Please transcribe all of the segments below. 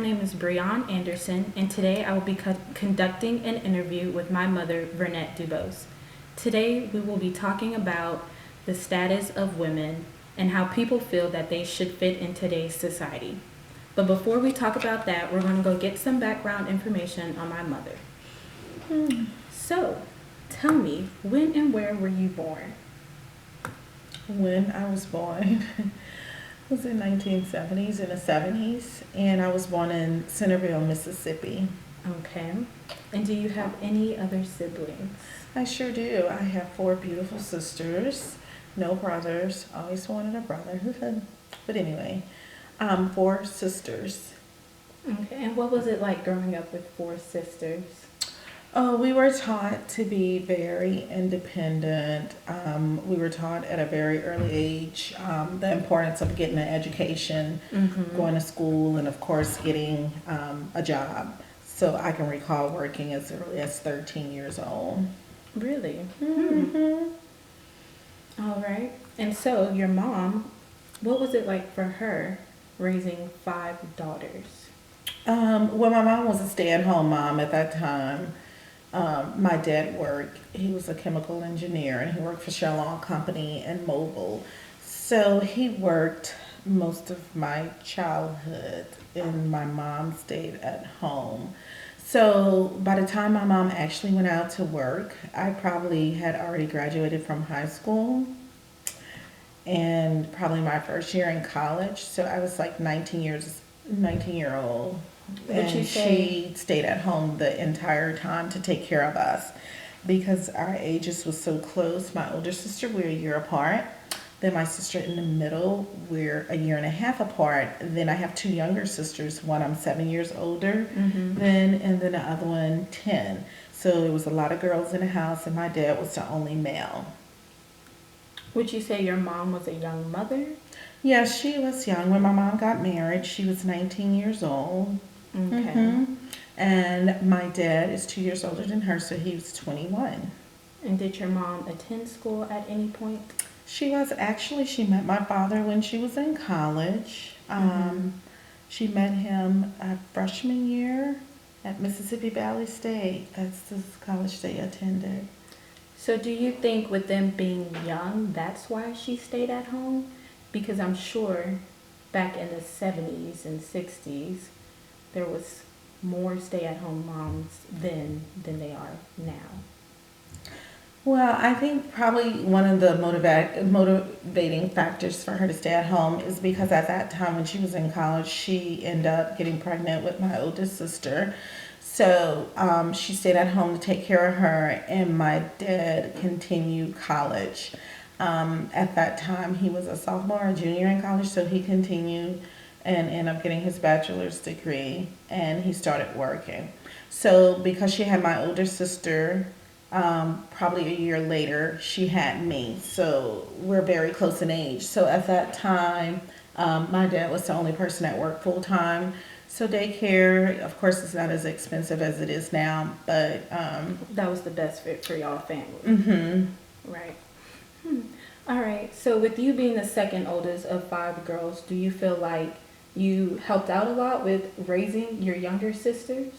name is Breon Anderson, and today I will be conducting an interview with my mother, Vernett Dubose. Today we will be talking about the status of women and how people feel that they should fit in today's society. But before we talk about that, we're going to go get some background information on my mother. So, tell me, when and where were you born? When I was born was in 1970s, in the 70s, and I was born in Centerville, Mississippi. Okay. And do you have any other siblings? I sure do. I have 4 beautiful sisters, no brothers. Always wanted a brother. But anyway, 4 sisters. Okay. And what was it like growing up with 4 sisters? Oh, we were taught to be very independent. We were taught at a very early age the importance of getting an education, going to school, and of course getting a job. So I can recall working as early as 13 years old. Really? All right. And so your mom, what was it like for her raising 5 daughters? Well, my mom was a stay-at-home mom at that time. My dad worked, he was a chemical engineer, and he worked for Shell Oil Company in Mobile. So he worked most of my childhood, and my mom stayed at home. So by the time my mom actually went out to work, I probably had already graduated from high school and probably my first year in college. So I was like 19-year-old. And she stayed at home the entire time to take care of us because our ages was so close. My older sister, we're a year apart. Then my sister in the middle, we're a year and a half apart. Then I have 2 younger sisters. One I'm 7 years older and then the other one 10. So it was a lot of girls in the house, and my dad was the only male. Would you say your mom was a young mother? Yeah, she was young. When my mom got married, she was 19 years old. Okay. And my dad is 2 years older than her, so he was 21. And did your mom attend school at any point? She met my father when she was in college. She met him freshman year at Mississippi Valley State. That's the college they attended. So do you think with them being young, that's why she stayed at home? Because I'm sure back in the 70s and 60s, there was more stay-at-home moms then than they are now. Well, I think probably one of the motivating factors for her to stay at home is because at that time when she was in college, she ended up getting pregnant with my oldest sister. So she stayed at home to take care of her, and my dad continued college. At that time, he was a sophomore or junior in college, so he continued and ended up getting his bachelor's degree, and he started working. So because she had my older sister, probably a year later, she had me. So we're very close in age. So at that time, my dad was the only person that worked full time. So daycare, of course, is not as expensive as it is now, but that was the best fit for y'all family. Right. All right. So with you being the second oldest of 5 girls, do you feel like you helped out a lot with raising your younger sisters?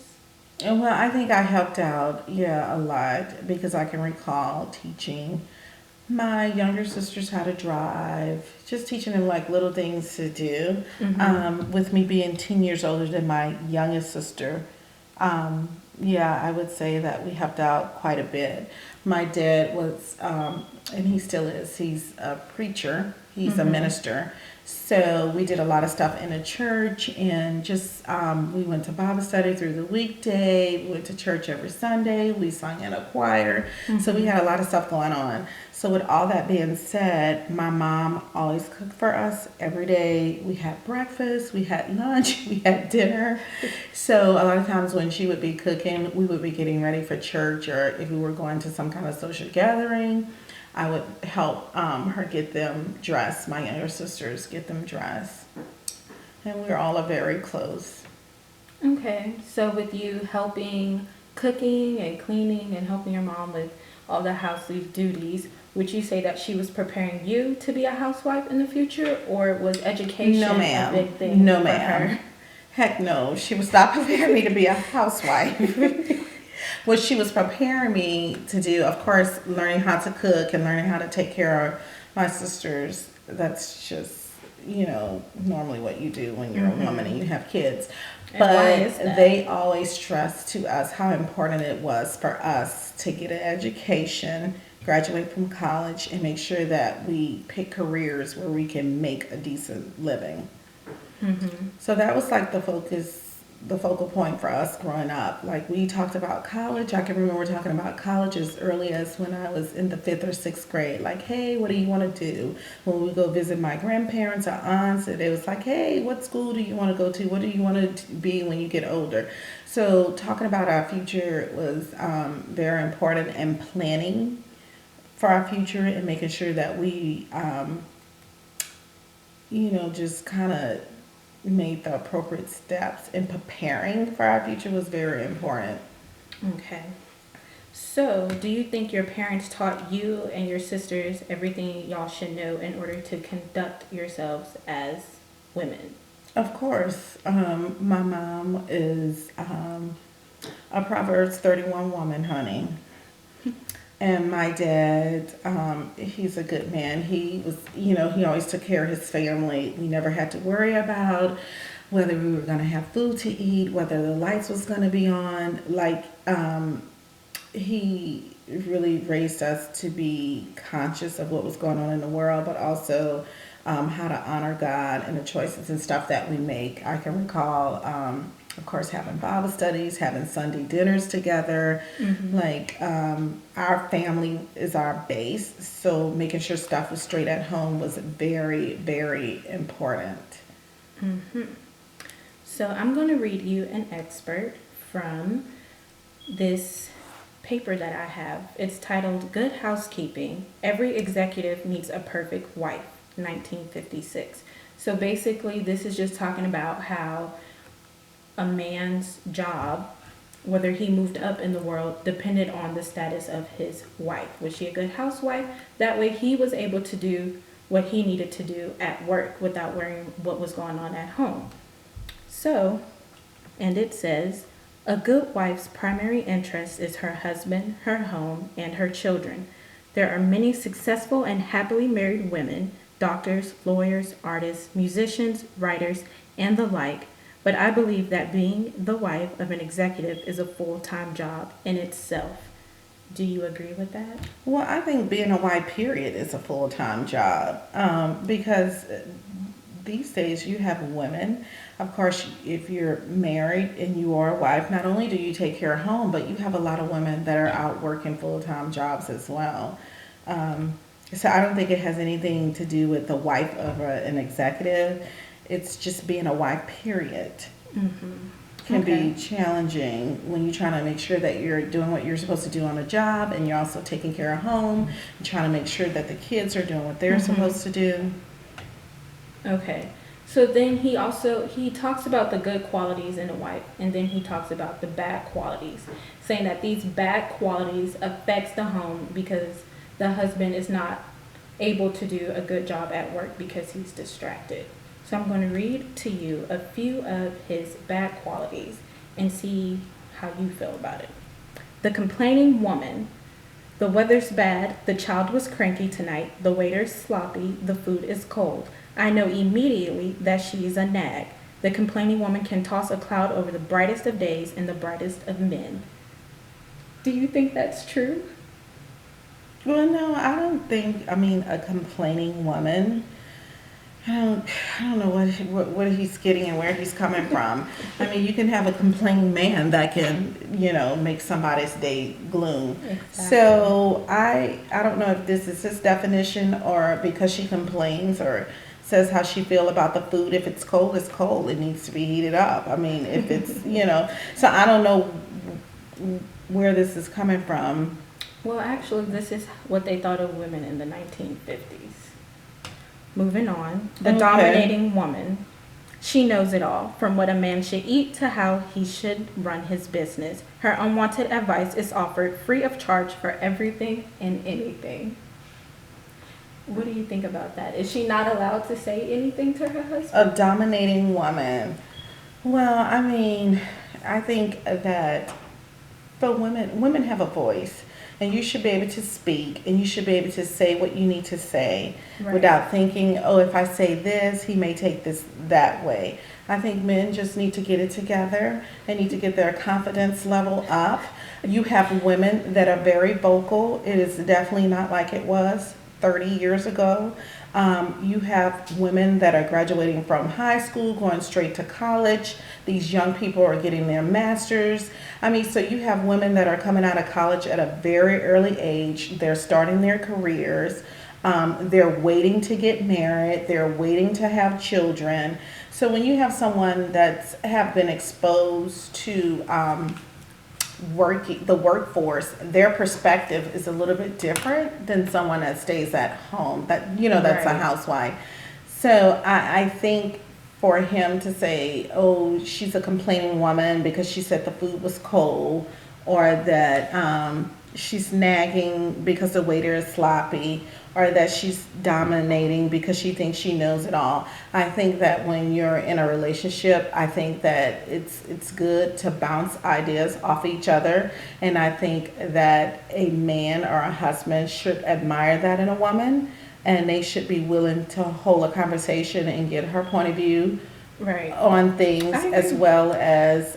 Well, I think I helped out, a lot, because I can recall teaching my younger sisters how to drive, just teaching them like little things to do. With me being 10 years older than my youngest sister, I would say that we helped out quite a bit. My dad was, and he still is, he's a preacher, he's a minister. So we did a lot of stuff in the church, and just we went to Bible study through the weekday. We went to church every Sunday. We sang in a choir. So we had a lot of stuff going on. So with all that being said, my mom always cooked for us every day. We had breakfast, we had lunch, we had dinner. So a lot of times when she would be cooking, we would be getting ready for church, or if we were going to some kind of social gathering, I would help her get them dressed, my younger sisters get them dressed. And we were all very close. Okay, so with you helping cooking and cleaning and helping your mom with all the housely duties, would you say that she was preparing you to be a housewife in the future, or was education No, ma'am. a big thing No, for ma'am. her? Heck no. She was not preparing me to be a housewife. What she was preparing me to do, of course, learning how to cook and learning how to take care of my sisters. That's just, normally what you do when you're a woman and you have kids. And why is But that? they always stressed to us how important it was for us to get an education, graduate from college, and make sure that we pick careers where we can make a decent living. So that was like the focal point for us growing up. Like we talked about college. I can remember talking about college as early as when I was in the fifth or sixth grade. Like, hey, what do you want to do? When we go visit my grandparents or aunts, and it was like, hey, what school do you want to go to? What do you want to be when you get older? So talking about our future was very important, and planning for our future and making sure that we, just kind of made the appropriate steps in preparing for our future was very important. Okay. So, do you think your parents taught you and your sisters everything y'all should know in order to conduct yourselves as women? Of course, my mom is a Proverbs 31 woman, honey. And my dad, he's a good man. He was, he always took care of his family. We never had to worry about whether we were going to have food to eat, whether the lights was going to be on. Like, he really raised us to be conscious of what was going on in the world, but also how to honor God and the choices and stuff that we make. I can recall, of course, having Bible studies, having Sunday dinners together. Like, our family is our base, so making sure stuff was straight at home was very, very important. So, I'm going to read you an excerpt from this paper that I have. It's titled Good Housekeeping. Every Executive Needs a Perfect Wife, 1956. So basically, this is just talking about how a man's job, whether he moved up in the world, depended on the status of his wife. Was she a good housewife? That way he was able to do what he needed to do at work without worrying what was going on at home. So, and it says, a good wife's primary interest is her husband, her home, and her children. There are many successful and happily married women, doctors, lawyers, artists, musicians, writers, and the like, but I believe that being the wife of an executive is a full-time job in itself. Do you agree with that? Well, I think being a wife, period, is a full-time job because these days you have women. Of course, if you're married and you are a wife, not only do you take care of home, but you have a lot of women that are out working full-time jobs as well. So I don't think it has anything to do with the wife of an executive. It's just being a wife, period. Can be challenging when you're trying to make sure that you're doing what you're supposed to do on a job, and you're also taking care of home, and trying to make sure that the kids are doing what they're supposed to do. Okay. So then he talks about the good qualities in a wife, and then he talks about the bad qualities, saying that these bad qualities affects the home because the husband is not able to do a good job at work because he's distracted. So I'm going to read to you a few of his bad qualities and see how you feel about it. The complaining woman. The weather's bad, the child was cranky tonight, the waiter's sloppy, the food is cold. I know immediately that she is a nag. The complaining woman can toss a cloud over the brightest of days and the brightest of men. Do you think that's true? Well, no, I don't think. I mean, a complaining woman. I don't know what he's getting and where he's coming from. I mean, you can have a complaining man that can, make somebody's day gloom. Exactly. So I don't know if this is his definition or because she complains or says how she feel about the food. If it's cold, it's cold. It needs to be heated up. I mean, if it's, so I don't know where this is coming from. Well, actually, this is what they thought of women in the 1950s. Moving on. The dominating woman. She knows it all, from what a man should eat to how he should run his business. Her unwanted advice is offered free of charge for everything and anything. What do you think about that? Is she not allowed to say anything to her husband? A dominating woman. Well, I mean, I think that but women have a voice, and you should be able to speak, and you should be able to say what you need to say Right. without thinking, oh, if I say this, he may take this that way. I think men just need to get it together. They need to get their confidence level up. You have women that are very vocal. It is definitely not like it was 30 years ago. You have women that are graduating from high school, going straight to college. These young people are getting their masters. I mean, so you have women that are coming out of college at a very early age. They're starting their careers. They're waiting to get married. They're waiting to have children. So when you have someone that's have been exposed to the workforce, their perspective is a little bit different than someone that stays at home. That's a Right. housewife. So I think for him to say, "Oh, she's a complaining woman because she said the food was cold," or that she's nagging because the waiter is sloppy, or that she's dominating because she thinks she knows it all. I think that when you're in a relationship, I think that it's good to bounce ideas off each other, and I think that a man or a husband should admire that in a woman, and they should be willing to hold a conversation and get her point of view Right. on things, I as agree. well as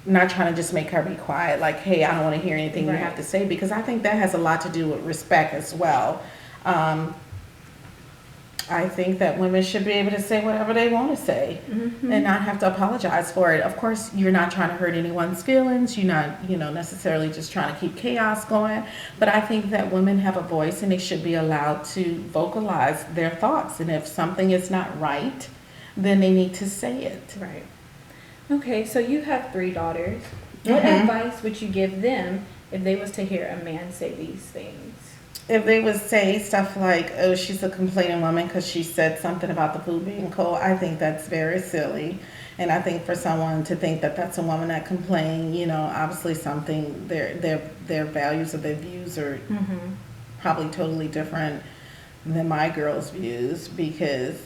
not trying to just make her be quiet, like, hey, I don't want to hear anything you have Right. to say, because I think that has a lot to do with respect as well. Um, I think that women should be able to say whatever they want to say and Hmm. not have to apologize for it. Of course, you're not trying to hurt anyone's feelings. You're not, necessarily just trying to keep chaos going. But I think that women have a voice, and they should be allowed to vocalize their thoughts. And if something is not right, then they need to say it. Right. Okay, so you have three daughters. What hmm advice would you give them if they was to hear a man say these things? If they would say stuff like, oh, she's a complaining woman because she said something about the food being cold, I think that's very silly. And I think for someone to think that that's a woman that complained, obviously something, their values or their views are Mm-hmm. probably totally different than my girl's views, because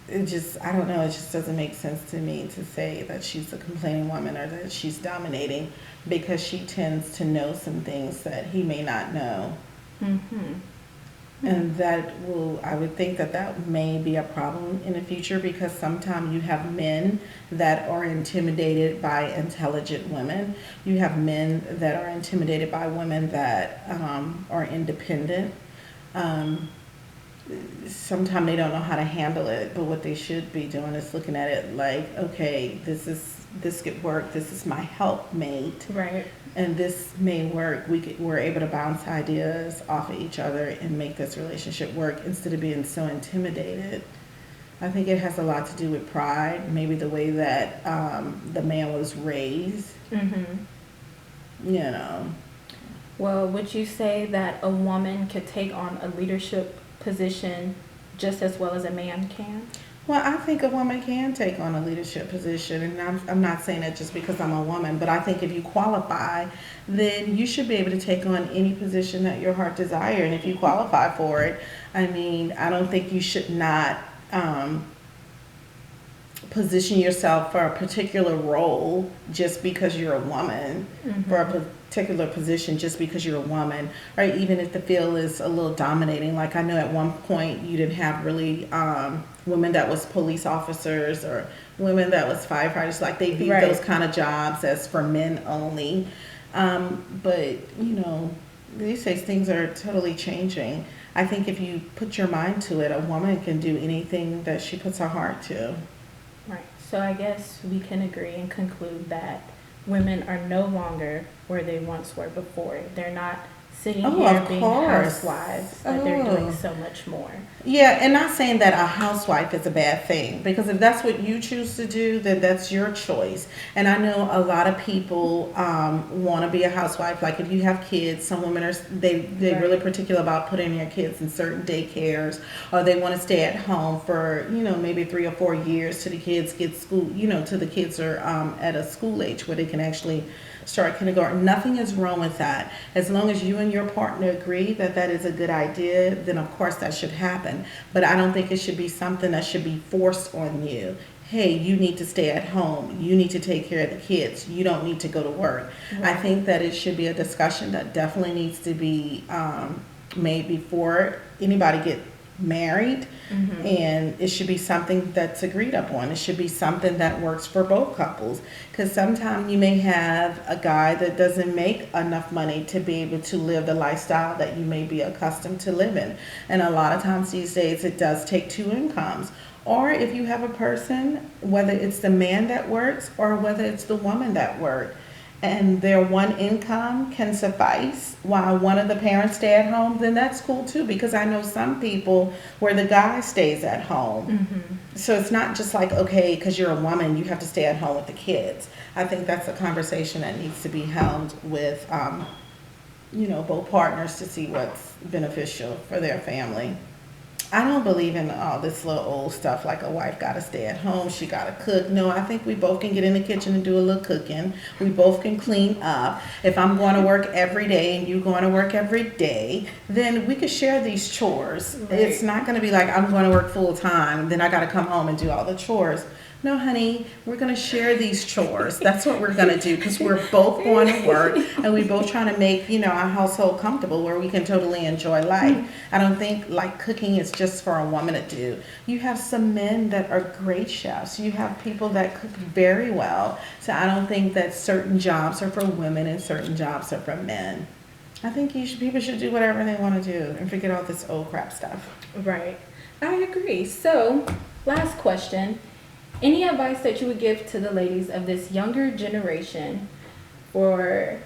I don't know, it just doesn't make sense to me to say that she's a complaining woman or that she's dominating, because she tends to know some things that he may not know. Mm-hmm. And I would think that that may be a problem in the future, because sometimes you have men that are intimidated by intelligent women. You have men that are intimidated by women that are independent. Um, Sometimes they don't know how to handle it, but what they should be doing is looking at it like, okay, this could work. This is my helpmate, Right. and this may work. We're able to bounce ideas off of each other and make this relationship work, instead of being so intimidated. I think it has a lot to do with pride, maybe the way that the man was raised. Mm-hmm. You know, Well, would you say that a woman could take on a leadership position just as well as a man can? well, I think a woman can take on a leadership position, and I'm not saying that just because I'm a woman, but I think if you qualify, then you should be able to take on any position that your heart desire, and if you qualify for it, I mean, I don't think you should not um, position yourself for a particular role just because you're a woman, for a Mm-hmm. particular position just because you're a woman, or even if the field is a little dominating. Like, I know at one point you didn't have really women that was police officers, or women that was firefighters. Like, they viewed Right. those kind of jobs as for men only. But these days things are totally changing. I think if you put your mind to it, a woman can do anything that she puts her heart to. Right. So I guess we can agree and conclude that women are no longer where they once were before. They're not sitting Oh, here of being course. housewives, but they're doing Oh. so much more. Yeah, and not saying that a housewife is a bad thing, because if that's what you choose to do, then that's your choice. And I know a lot of people want to be a housewife. Like, if you have kids, some women they Right. really particular about putting their kids in certain daycares, or they want to stay at home for maybe 3 or 4 years till the kids get school. Till the kids are at a school age where they can actually start kindergarten. Nothing is wrong with that, as long as you and and your partner agree that that is a good idea, then of course that should happen. But I don't think it should be something that should be forced on you. Hey, you need to stay at home. You need to take care of the kids. You don't need to go to work. Right. I think that it should be a discussion that definitely needs to be made before anybody get married, and it should be something that's agreed upon. It should be something that works for both couples, because sometimes you may have a guy that doesn't make enough money to be able to live the lifestyle that you may be accustomed to living, and a lot of times these days it does take two incomes. Or if you have a person, whether it's the man that works or whether it's the woman that works, and their one income can suffice while one of the parents stay at home, then that's cool too, because I know some people where the guy stays at home. So it's not just like, okay, because you're a woman, you have to stay at home with the kids. I think that's a conversation that needs to be held with, both partners to see what's beneficial for their family. I don't believe in all this little old stuff like a wife got to stay at home, she got to cook. No, I think we both can get in the kitchen and do a little cooking. We both can clean up. If I'm going to work every day and you're going to work every day, then we could share these chores. Right. It's not going to be like I'm going to work full time, then I got to come home and do all the chores. No, honey, we're going to share these chores. That's what we're going to do, because we're both going to work and we both trying to make, our household comfortable where we can totally enjoy life. I don't think like cooking is just for a woman to do. You have some men that are great chefs. You have people that cook very well. So I don't think that certain jobs are for women and certain jobs are for men. I think people should do whatever they want to do and forget all this old crap stuff. Right. I agree. So, last question. Any advice that you would give to the ladies of this younger generation for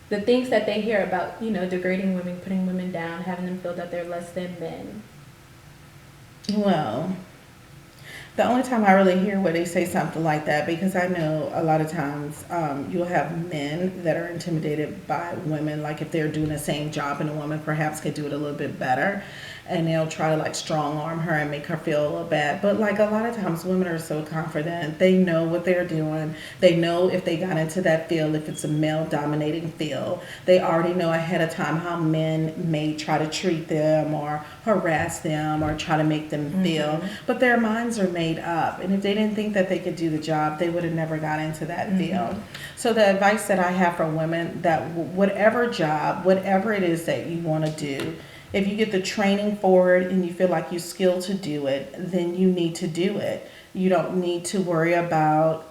the things that they hear about, degrading women, putting women down, having them feel that they're less than men? Well, the only time I really hear where they say something like that, because I know a lot of times you'll have men that are intimidated by women, like if they're doing the same job and a woman perhaps could do it a little bit better, and they'll try to like strong arm her and make her feel a little bad. But like a lot of times women are so confident, they know what they're doing. They know if they got into that field, if it's a male dominating field, they already know ahead of time how men may try to treat them or harass them or try to make them feel. But their minds are made up, and if they didn't think that they could do the job, they would have never got into that field. So the advice that I have for women, that whatever job, whatever it is that you want to do, if you get the training for it and you feel like you're skilled to do it, then you need to do it. You don't need to worry about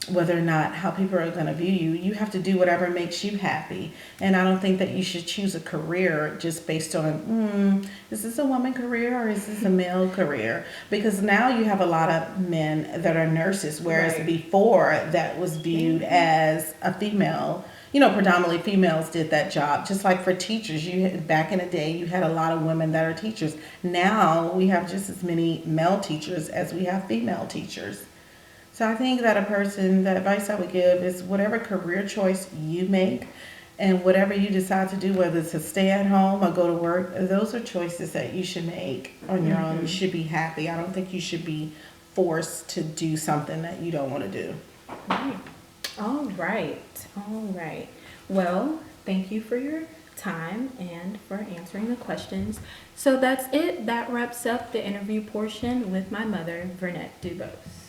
whether or not how people are going to view you. You have to do whatever makes you happy. And I don't think that you should choose a career just based on, is this a woman career or is this a male career? Because now you have a lot of men that are nurses, whereas before that was viewed as a female. Predominantly females did that job. Just like for teachers, back in the day, you had a lot of women that are teachers. Now we have just as many male teachers as we have female teachers. So I think that the advice I would give is whatever career choice you make and whatever you decide to do, whether it's to stay at home or go to work, those are choices that you should make on your own. You should be happy. I don't think you should be forced to do something that you don't want to do. All right. Well, thank you for your time and for answering the questions. So that's it. That wraps up the interview portion with my mother, Vernett Dubose.